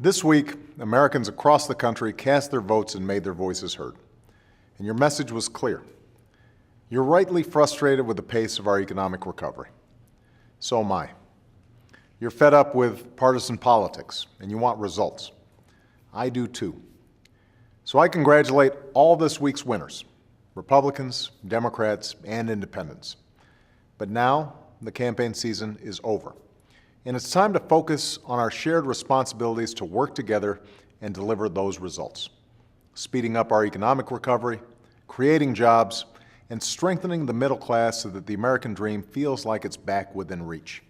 This week, Americans across the country cast their votes and made their voices heard. And your message was clear. You're rightly frustrated with the pace of our economic recovery. So am I. You're fed up with partisan politics, and you want results. I do too. So I congratulate all this week's winners, Republicans, Democrats, and Independents. But now, the campaign season is over. And it's time to focus on our shared responsibilities to work together and deliver those results, speeding up our economic recovery, creating jobs, and strengthening the middle class so that the American dream feels like it's back within reach.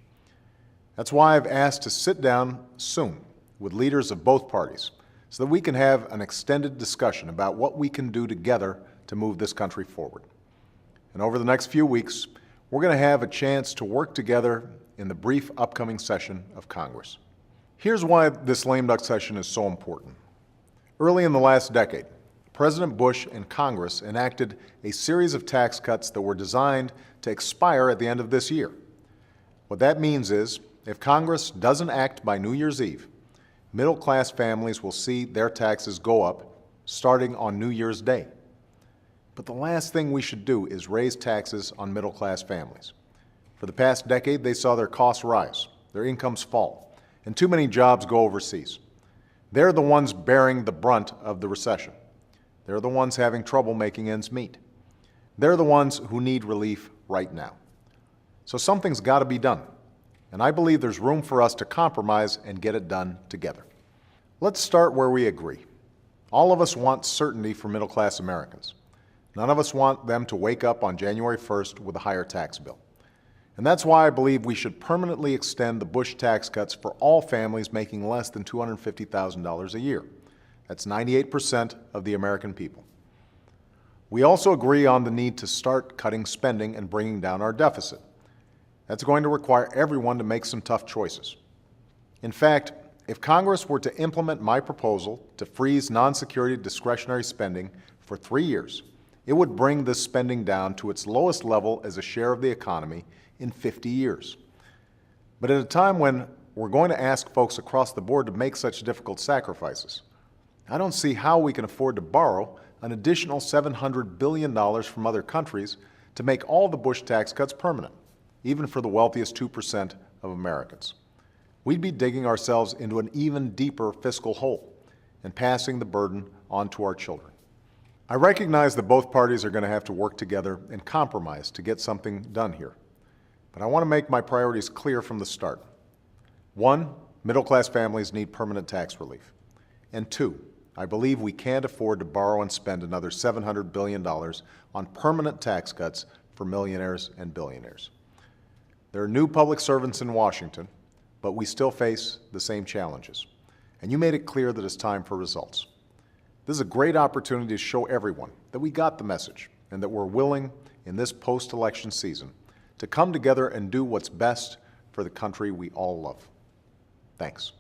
That's why I've asked to sit down soon with leaders of both parties so that we can have an extended discussion about what we can do together to move this country forward. And over the next few weeks, we're going to have a chance to work together in the brief upcoming session of Congress. Here's why this lame duck session is so important. Early in the last decade, President Bush and Congress enacted a series of tax cuts that were designed to expire at the end of this year. What that means is, if Congress doesn't act by New Year's Eve, middle-class families will see their taxes go up starting on New Year's Day. But the last thing we should do is raise taxes on middle-class families. For the past decade, they saw their costs rise, their incomes fall, and too many jobs go overseas. They're the ones bearing the brunt of the recession. They're the ones having trouble making ends meet. They're the ones who need relief right now. So something's got to be done, and I believe there's room for us to compromise and get it done together. Let's start where we agree. All of us want certainty for middle-class Americans. None of us want them to wake up on January 1st with a higher tax bill. And that's why I believe we should permanently extend the Bush tax cuts for all families making less than $250,000 a year. That's 98% of the American people. We also agree on the need to start cutting spending and bringing down our deficit. That's going to require everyone to make some tough choices. In fact, if Congress were to implement my proposal to freeze non-security discretionary spending for 3 years, it would bring this spending down to its lowest level as a share of the economy in 50 years. But at a time when we're going to ask folks across the board to make such difficult sacrifices, I don't see how we can afford to borrow an additional $700 billion from other countries to make all the Bush tax cuts permanent, even for the wealthiest 2% of Americans. We'd be digging ourselves into an even deeper fiscal hole and passing the burden on to our children. I recognize that both parties are going to have to work together and compromise to get something done here. But I want to make my priorities clear from the start. 1, middle-class families need permanent tax relief. And 2, I believe we can't afford to borrow and spend another $700 billion on permanent tax cuts for millionaires and billionaires. There are new public servants in Washington, but we still face the same challenges. And you made it clear that it's time for results. This is a great opportunity to show everyone that we got the message and that we're willing, in this post-election season, to come together and do what's best for the country we all love. Thanks.